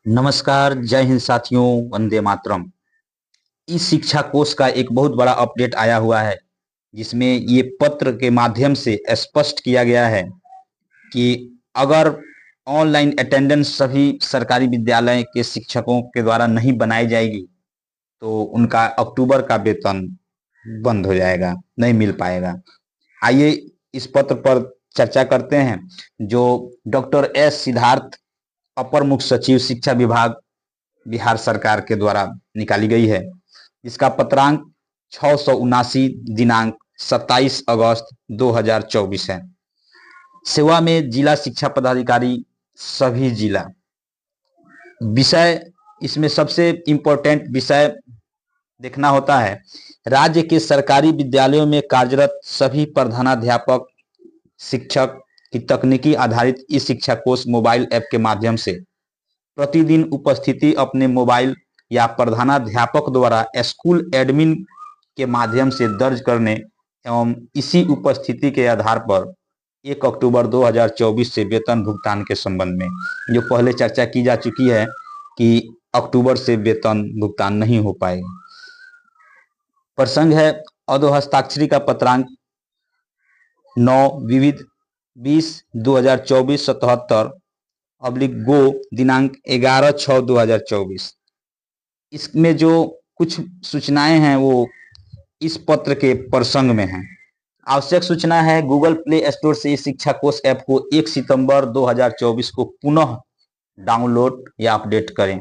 नमस्कार, जय हिंद साथियों, वंदे मातरम। इस शिक्षा कोष का एक बहुत बड़ा अपडेट आया हुआ है, जिसमें ये पत्र के माध्यम से स्पष्ट किया गया है कि अगर ऑनलाइन अटेंडेंस सभी सरकारी विद्यालय के शिक्षकों के द्वारा नहीं बनाई जाएगी, तो उनका अक्टूबर का वेतन बंद हो जाएगा, नहीं मिल पाएगा। आइए इस पत्र पर चर्चा करते हैं, जो डॉक्टर एस सिद्धार्थ, अपर मुख्य सचिव शिक्षा विभाग, बिहार सरकार के द्वारा निकाली गई है। इसका पत्रांक 679 दिनांक 27 अगस्त 2024 है। सेवा में जिला शिक्षा पदाधिकारी सभी जिला। विषय इसमें सबसे इम्पोर्टेंट विषय देखना होता है, राज्य के सरकारी विद्यालयों में कार्यरत सभी प्रधानाध्यापक शिक्षक की तकनीकी आधारित ई शिक्षा कोष मोबाइल ऐप के माध्यम से प्रतिदिन उपस्थिति अपने मोबाइल या प्रधानाध्यापक द्वारा स्कूल एडमिन के माध्यम से दर्ज करने एवं इसी उपस्थिति के आधार पर 1 अक्टूबर 2024 से वेतन भुगतान के संबंध में, जो पहले चर्चा की जा चुकी है कि अक्टूबर से वेतन भुगतान नहीं हो पाएगा। प्रसंग है अधोहस्ताक्षरी का पत्रांक 9 विविध 20/2024 77/गो दिनांक 11/6/2024। इसमें जो कुछ सूचनाएं हैं वो इस पत्र के प्रसंग में हैं। आवश्यक सूचना है, गूगल प्ले स्टोर से इस शिक्षा कोष ऐप को 1 सितंबर 2024 को पुनः डाउनलोड या अपडेट करें।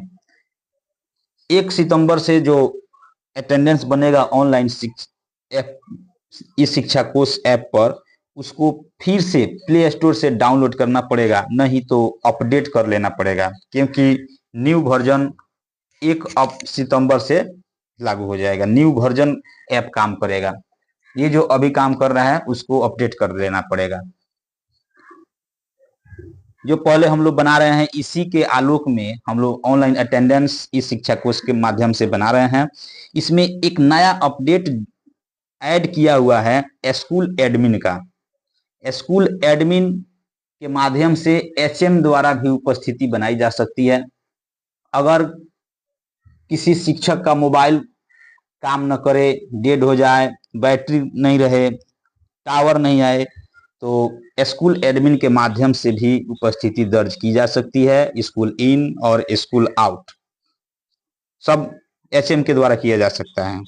1 सितंबर से जो अटेंडेंस बनेगा ऑनलाइन इस शिक्षा कोष ऐप पर, उसको फिर से प्ले स्टोर से डाउनलोड करना पड़ेगा, नहीं तो अपडेट कर लेना पड़ेगा, क्योंकि न्यू वर्जन 1 सितंबर से लागू हो जाएगा। न्यू वर्जन ऐप काम करेगा, ये जो अभी काम कर रहा है उसको अपडेट कर लेना पड़ेगा। जो पहले हम लोग बना रहे हैं, इसी के आलोक में हम लोग ऑनलाइन अटेंडेंस इस शिक्षा कोष के माध्यम से बना रहे हैं। इसमें एक नया अपडेट ऐड किया हुआ है स्कूल एडमिन का। स्कूल एडमिन के माध्यम से एचएम द्वारा भी उपस्थिति बनाई जा सकती है। अगर किसी शिक्षक का मोबाइल काम न करे, डेड हो जाए, बैटरी नहीं रहे, टावर नहीं आए, तो स्कूल एडमिन के माध्यम से भी उपस्थिति दर्ज की जा सकती है। स्कूल इन और स्कूल आउट सब एचएम के द्वारा किया जा सकता है।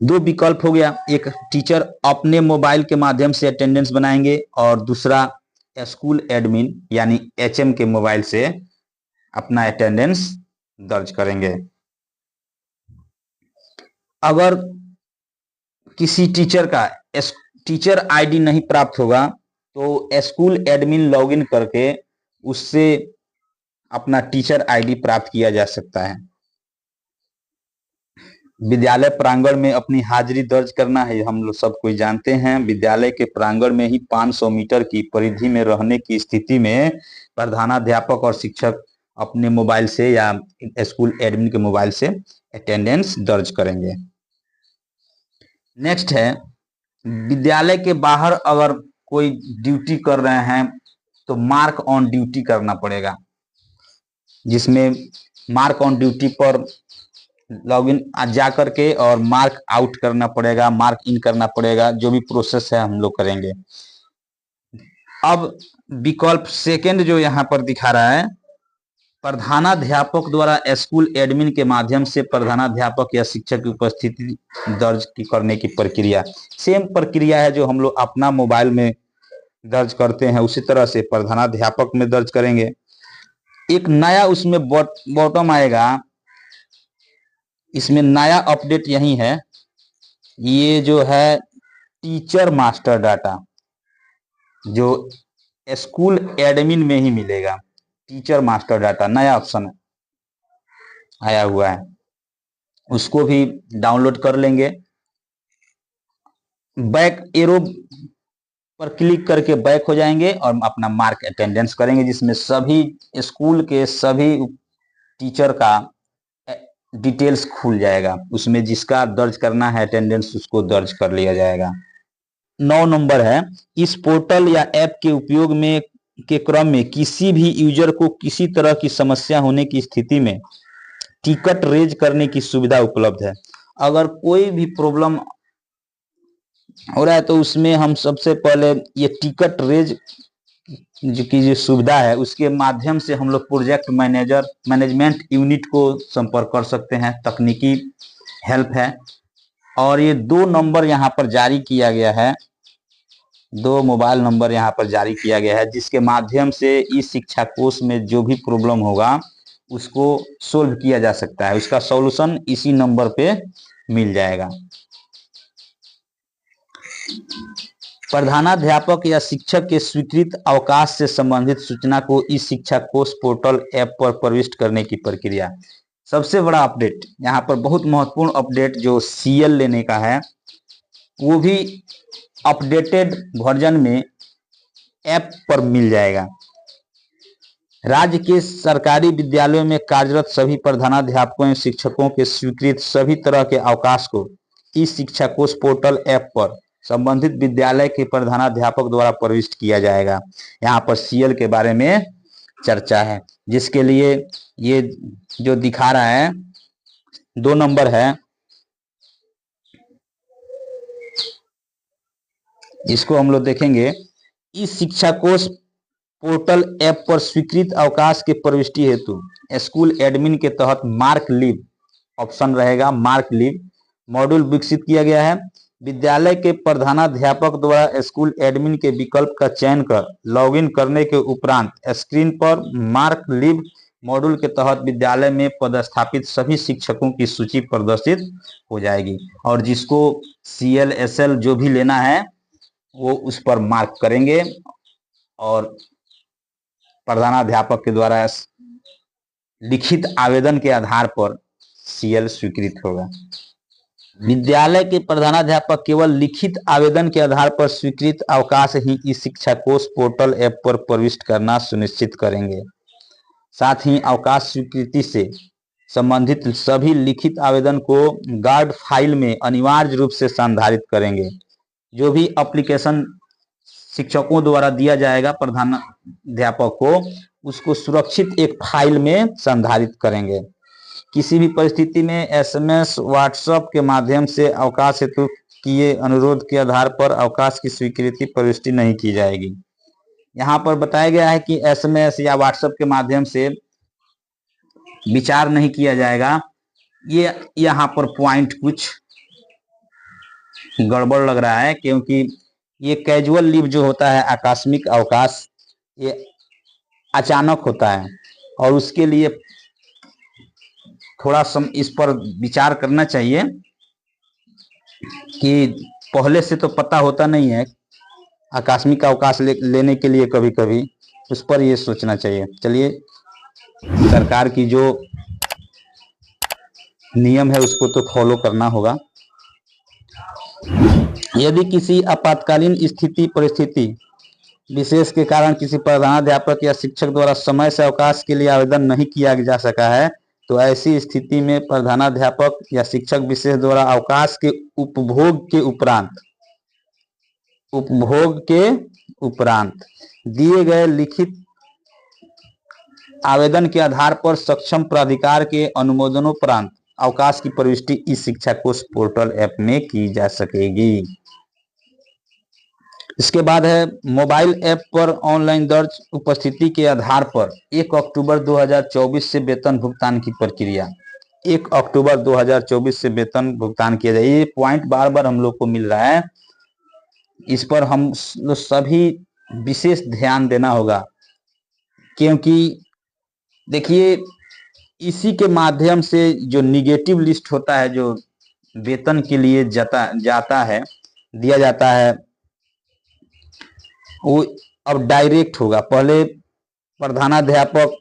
दो विकल्प हो गया, एक टीचर अपने मोबाइल के माध्यम से अटेंडेंस बनाएंगे और दूसरा स्कूल एडमिन यानी एचएम के मोबाइल से अपना अटेंडेंस दर्ज करेंगे। अगर किसी टीचर का टीचर आईडी नहीं प्राप्त होगा, तो स्कूल एडमिन लॉगिन करके उससे अपना टीचर आईडी प्राप्त किया जा सकता है। विद्यालय प्रांगण में अपनी हाजिरी दर्ज करना है, हम लोग सब कोई जानते हैं। विद्यालय के प्रांगण में ही 500 मीटर की परिधि में रहने की स्थिति में प्रधानाध्यापक और शिक्षक अपने मोबाइल से या स्कूल एडमिन के मोबाइल से अटेंडेंस दर्ज करेंगे। नेक्स्ट है, विद्यालय के बाहर अगर कोई ड्यूटी कर रहे हैं तो मार्क ऑन ड्यूटी करना पड़ेगा, जिसमें मार्क ऑन ड्यूटी पर लॉगिन जा करके और मार्क आउट करना पड़ेगा, मार्क इन करना पड़ेगा, जो भी प्रोसेस है हम लोग करेंगे। अब विकल्प सेकंड जो यहाँ पर दिखा रहा है, प्रधानाध्यापक द्वारा स्कूल एडमिन के माध्यम से प्रधानाध्यापक या शिक्षक की उपस्थिति दर्ज करने की प्रक्रिया, सेम प्रक्रिया है जो हम लोग अपना मोबाइल में दर्ज करते हैं, उसी तरह से प्रधानाध्यापक में दर्ज करेंगे। एक नया उसमें बॉटम आएगा, इसमें नया अपडेट यही है, ये जो है टीचर मास्टर डाटा, जो स्कूल एडमिन में ही मिलेगा। टीचर मास्टर डाटा नया ऑप्शन आया हुआ है, उसको भी डाउनलोड कर लेंगे। बैक एरो पर क्लिक करके बैक हो जाएंगे और अपना मार्क अटेंडेंस करेंगे, जिसमें सभी स्कूल के सभी टीचर का डिटेल्स खुल जाएगा। उसमें जिसका दर्ज करना है अटेंडेंस, उसको दर्ज कर लिया जाएगा। 9 नंबर है, इस पोर्टल या ऐप के उपयोग में के क्रम में किसी भी यूजर को किसी तरह की समस्या होने की स्थिति में टिकट रेज करने की सुविधा उपलब्ध है। अगर कोई भी प्रॉब्लम हो रहा है तो उसमें हम सबसे पहले ये टिकट रेज की जो सुविधा है उसके माध्यम से हम लोग प्रोजेक्ट मैनेजमेंट यूनिट को संपर्क कर सकते हैं। तकनीकी हेल्प है। और ये 2 नंबर यहाँ पर जारी किया गया है, 2 मोबाइल नंबर यहाँ पर जारी किया गया है, जिसके माध्यम से इस शिक्षा कोष में जो भी प्रॉब्लम होगा उसको सोल्व किया जा सकता है। उसका सॉल्यूशन इसी नंबर पे मिल जाएगा। प्रधानाध्यापक या शिक्षक के स्वीकृत अवकाश से संबंधित सूचना को इस शिक्षा कोष पोर्टल ऐप पर प्रविष्ट करने की प्रक्रिया। सबसे बड़ा अपडेट यहाँ पर, बहुत महत्वपूर्ण अपडेट जो सीएल लेने का है, वो भी अपडेटेड वर्जन में ऐप पर मिल जाएगा। राज्य के सरकारी विद्यालयों में कार्यरत सभी प्रधानाध्यापकों एवं शिक्षकों के स्वीकृत सभी तरह के अवकाश को इस शिक्षा कोष पोर्टल ऐप पर संबंधित विद्यालय के प्रधानाध्यापक द्वारा प्रविष्ट किया जाएगा। यहाँ पर सीएल के बारे में चर्चा है, जिसके लिए ये जो दिखा रहा है 2 नंबर है, इसको हम लोग देखेंगे। इस शिक्षा कोष पोर्टल ऐप पर स्वीकृत अवकाश के प्रविष्टि हेतु स्कूल एडमिन के तहत मार्क लीव ऑप्शन रहेगा। मार्क लीव मॉड्यूल विकसित किया गया है। विद्यालय के प्रधानाध्यापक द्वारा स्कूल एडमिन के विकल्प का चयन कर लॉगिन करने के उपरांत स्क्रीन पर मार्क लीव मॉड्यूल के तहत विद्यालय में पदस्थापित सभी शिक्षकों की सूची प्रदर्शित हो जाएगी। और जिसको सीएल एसएल जो भी लेना है वो उस पर मार्क करेंगे और प्रधानाध्यापक के द्वारा लिखित आवेदन के आधार पर सीएल स्वीकृत होगा। विद्यालय के प्रधानाध्यापक केवल लिखित आवेदन के आधार पर स्वीकृत अवकाश ही इस शिक्षा कोष पोर्टल ऐप पर प्रविष्ट करना सुनिश्चित करेंगे। साथ ही अवकाश स्वीकृति से संबंधित सभी लिखित आवेदन को गार्ड फाइल में अनिवार्य रूप से संधारित करेंगे। जो भी एप्लीकेशन शिक्षकों द्वारा दिया जाएगा प्रधानाध्यापक को, उसको सुरक्षित एक फाइल में संधारित करेंगे। किसी भी परिस्थिति में एसएमएस व्हाट्सएप के माध्यम से अवकाश हेतु किए अनुरोध के आधार पर अवकाश की स्वीकृति प्रविष्टि नहीं की जाएगी। यहाँ पर बताया गया है कि एसएमएस या व्हाट्सएप के माध्यम से विचार नहीं किया जाएगा। ये यहाँ पर पॉइंट कुछ गड़बड़ लग रहा है, क्योंकि ये कैजुअल लीव जो होता है, आकस्मिक अवकाश, ये अचानक होता है और उसके लिए थोड़ा इस पर विचार करना चाहिए कि पहले से तो पता होता नहीं है आकस्मिक अवकाश लेने के लिए, कभी कभी उस पर ये सोचना चाहिए। चलिए, सरकार की जो नियम है उसको तो फॉलो करना होगा। यदि किसी आपातकालीन स्थिति परिस्थिति विशेष के कारण किसी प्रधानाध्यापक या शिक्षक द्वारा समय से अवकाश के लिए आवेदन नहीं किया जा सका है, तो ऐसी स्थिति में प्रधानाध्यापक या शिक्षक विशेष द्वारा अवकाश के उपभोग के उपरांत दिए गए लिखित आवेदन के आधार पर सक्षम प्राधिकार के अनुमोदनोपरांत अवकाश की प्रविष्टि इस शिक्षा कोष पोर्टल ऐप में की जा सकेगी। इसके बाद है मोबाइल ऐप पर ऑनलाइन दर्ज उपस्थिति के आधार पर 1 अक्टूबर 2024 से वेतन भुगतान की प्रक्रिया। 1 अक्टूबर 2024 से वेतन भुगतान किया जाए। ये पॉइंट बार बार हम लोग को मिल रहा है, इस पर हम सभी विशेष ध्यान देना होगा, क्योंकि देखिए इसी के माध्यम से जो निगेटिव लिस्ट होता है, जो वेतन के लिए दिया जाता है, वो अब डायरेक्ट होगा। पहले प्रधानाध्यापक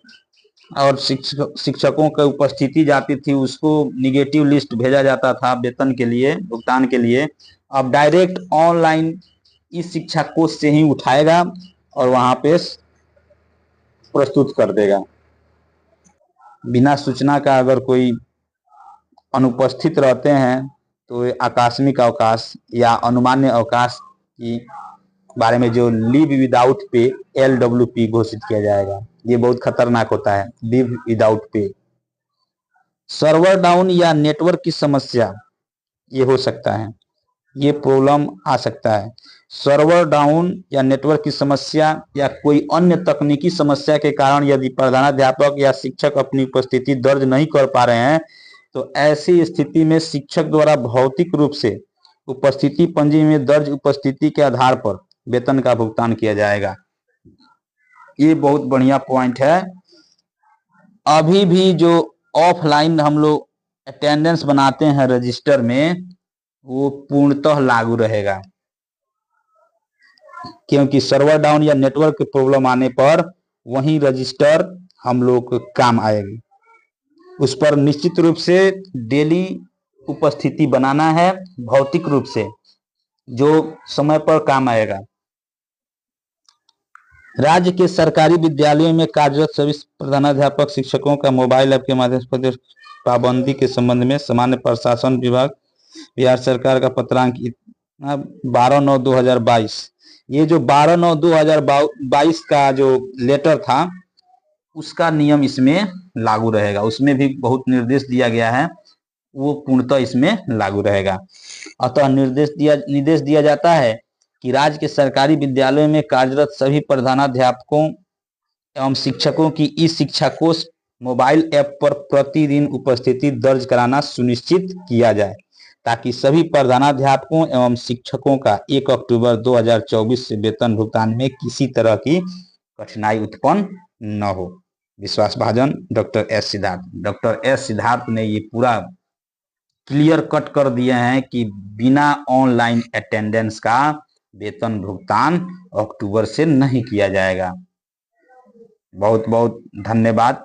और शिक्षकों की उपस्थिति जाती थी, उसको निगेटिव लिस्ट भेजा जाता था वेतन के लिए, भुगतान के लिए। अब डायरेक्ट ऑनलाइन इस शिक्षा कोष से ही उठाएगा और वहां पे प्रस्तुत कर देगा। बिना सूचना का अगर कोई अनुपस्थित रहते हैं तो आकस्मिक अवकाश या अनुमान्य अवकाश की बारे में जो लीव विदाउट पे LWP घोषित किया जाएगा। ये बहुत खतरनाक होता है, leave without pay. Server down या नेटवर्क की समस्या, ये हो सकता है, ये प्रॉब्लम आ सकता है। सर्वर डाउन या नेटवर्क की समस्या या कोई अन्य तकनीकी समस्या के कारण यदि प्रधानाध्यापक या शिक्षक अपनी उपस्थिति दर्ज नहीं कर पा रहे हैं तो ऐसी स्थिति में शिक्षक द्वारा भौतिक रूप से उपस्थिति पंजी में दर्ज उपस्थिति के आधार पर वेतन का भुगतान किया जाएगा। ये बहुत बढ़िया पॉइंट है। अभी भी जो ऑफलाइन हम लोग अटेंडेंस बनाते हैं रजिस्टर में, वो पूर्णतः लागू रहेगा, क्योंकि सर्वर डाउन या नेटवर्क की प्रॉब्लम आने पर वही रजिस्टर हम लोग को काम आएगी। उस पर निश्चित रूप से डेली उपस्थिति बनाना है भौतिक रूप से, जो समय पर काम आएगा। राज्य के सरकारी विद्यालयों में कार्यरत सभी प्रधानाध्यापक शिक्षकों का मोबाइल ऐप के माध्यम से पाबंदी के संबंध में सामान्य प्रशासन विभाग बिहार सरकार का पत्रांक 12/9/2022, ये जो 12/9/2022 का जो लेटर था उसका नियम इसमें लागू रहेगा। उसमें भी बहुत निर्देश दिया गया है, वो पूर्णतः इसमें लागू रहेगा। अतः निर्देश दिया जाता है कि राज्य के सरकारी विद्यालयों में कार्यरत सभी प्रधानाध्यापकों एवं शिक्षकों की ई शिक्षा कोष मोबाइल ऐप पर प्रतिदिन उपस्थिति दर्ज कराना सुनिश्चित किया जाए, ताकि सभी प्रधानाध्यापकों एवं शिक्षकों का 1 अक्टूबर 2024 से वेतन भुगतान में किसी तरह की कठिनाई उत्पन्न न हो। विश्वासभाजन doctor S Siddharth. Doctor S Siddharth ने ये पूरा क्लियर कट कर दिए हैं कि बिना ऑनलाइन अटेंडेंस का वेतन भुगतान अक्टूबर से नहीं किया जाएगा। बहुत बहुत धन्यवाद।